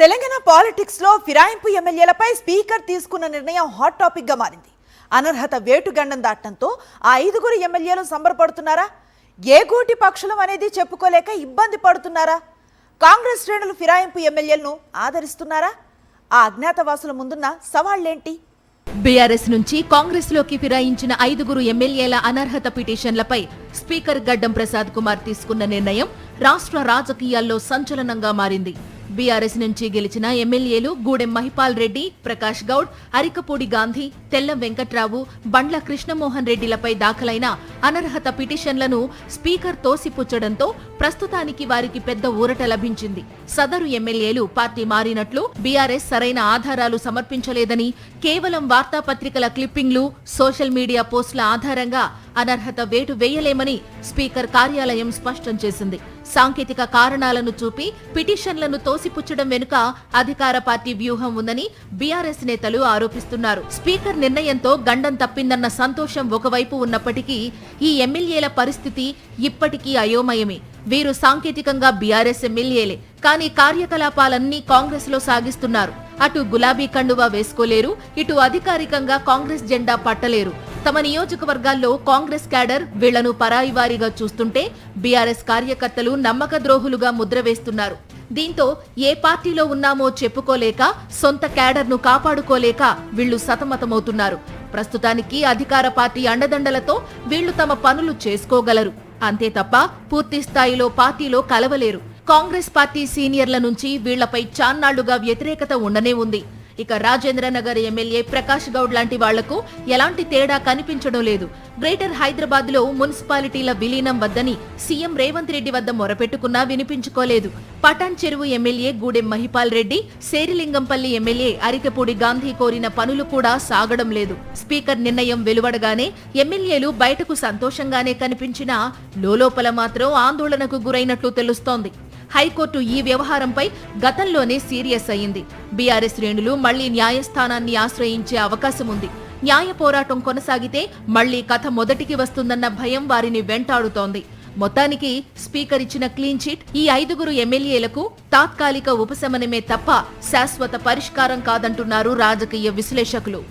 Telangana politics లో ఫిరాయింపు ఎమ్మెల్యేలపై speaker తీసుకున్న నిర్ణయం హాట్ టాపిక్ గా మారింది. అనర్హత వేటుగండం దాటంతో ఆ 5గురు ఎమ్మెల్యేలు సంబరపడుతున్నారా? ఏ గూటి పక్షులం అనేది చెప్పుకోలేక ఇబ్బంది పడుతున్నారా? కాంగ్రెస్ శ్రేణులు ఫిరాయింపు ఎమ్మెల్యేలను ఆదరిస్తున్నారా? ఆ అజ్ఞాతవాసుల ముందున్న సవాళ్లేంటి? బీఆర్ఎస్ నుంచి కాంగ్రెస్ లోకి ఫిరాయించిన 5గురు ఎమ్మెల్యేల అనర్హత పిటిషన్లపై స్పీకర్ గడ్డం ప్రసాద్ కుమార్ తీసుకున్న నిర్ణయం రాష్ట్ర రాజకీయాల్లో సంచలనంగా మారింది. బీఆర్ఎస్ నుంచి గెలిచిన ఎమ్మెల్యేలు గూడెం మహిపాల్ రెడ్డి, ప్రకాష్ గౌడ్, అరికపూడి గాంధీ, తెల్లం వెంకట్రావు, బండ్ల కృష్ణమోహన్ రెడ్డిలపై దాఖలైన అనర్హత పిటిషన్లను స్పీకర్ తోసిపుచ్చడంతో ప్రస్తుతానికి వారికి పెద్ద ఊరట లభించింది. సదరు ఎమ్మెల్యేలు పార్టీ మారినట్లు బీఆర్ఎస్ సరైన ఆధారాలు సమర్పించలేదని, కేవలం వార్తాపత్రికల క్లిప్పింగ్లు, సోషల్ మీడియా పోస్టుల ఆధారంగా అనర్హత వేటు వేయలేమని స్పీకర్ కార్యాలయం స్పష్టం చేసింది. సాంకేతిక కారణాలను చూపి పిటిషన్లను తోసిపుచ్చడం వెనుక అధికార పార్టీ వ్యూహం ఉందని బీఆర్ఎస్ నేతలు ఆరోపిస్తున్నారు. స్పీకర్ నిర్ణయంతో గండం తప్పిందన్న సంతోషం ఒకవైపు ఉన్నప్పటికీ ఈ ఎమ్మెల్యేల పరిస్థితి ఇప్పటికీ అయోమయమే. వీరు సాంకేతికంగా బీఆర్ఎస్ ఎమ్మెల్యేలే, కానీ కార్యకలాపాలన్నీ కాంగ్రెస్ లో సాగిస్తున్నారు. అటు గులాబీ కండువా వేసుకోలేరు, ఇటు అధికారికంగా కాంగ్రెస్ జెండా పట్టలేరు. తమ నియోజకవర్గాల్లో కాంగ్రెస్ క్యాడర్ వీళ్లను పరాయివారిగా చూస్తుంటే బీఆర్ఎస్ కార్యకర్తలు నమ్మక ద్రోహులుగా ముద్ర వేస్తున్నారు. దీంతో ఏ పార్టీలో ఉన్నామో చెప్పుకోలేక, సొంత క్యాడర్ను కాపాడుకోలేక వీళ్లు సతమతమవుతున్నారు. ప్రస్తుతానికి అధికార పార్టీ అండదండలతో వీళ్లు తమ పనులు చేసుకోగలరు, అంతే తప్ప పూర్తి స్థాయిలో పార్టీలో కలవలేరు. కాంగ్రెస్ పార్టీ సీనియర్ల నుంచి వీళ్లపై చాన్నాళ్లుగా వ్యతిరేకత ఉండనే ఉంది. ఇక రాజేంద్రనగర్ ఎమ్మెల్యే ప్రకాష్ గౌడ్ లాంటి వాళ్లకు ఎలాంటి తేడా కనిపించడం లేదు. గ్రేటర్ హైదరాబాద్ లో మున్సిపాలిటీల విలీనం వద్దని సీఎం రేవంత్ రెడ్డి వద్ద మొరపెట్టుకున్నా వినిపించుకోలేదు. పటాన్ చెరువు ఎమ్మెల్యే గూడెం మహిపాల్ రెడ్డి, శేరిలింగంపల్లి ఎమ్మెల్యే అరికపూడి గాంధీ కోరిన పనులు కూడా సాగడం లేదు. స్పీకర్ నిర్ణయం వెలువడగానే ఎమ్మెల్యేలు బయటకు సంతోషంగానే కనిపించినా లోలోపల మాత్రం ఆందోళనకు గురైనట్లు తెలుస్తోంది. హైకోర్టు ఈ వ్యవహారంపై గతంలోనే సీరియస్ అయింది. బీఆర్ఎస్ శ్రేణులు మళ్లీ న్యాయస్థానాన్ని ఆశ్రయించే అవకాశం ఉంది. న్యాయ పోరాటం కొనసాగితే మళ్లీ కథ మొదటికి వస్తుందన్న భయం వారిని వెంటాడుతోంది. మొత్తానికి స్పీకర్ ఇచ్చిన క్లీన్ చిట్ ఈ 5గురు ఎమ్మెల్యేలకు తాత్కాలిక ఉపశమనమే తప్ప శాశ్వత పరిష్కారం కాదంటున్నారు రాజకీయ విశ్లేషకులు.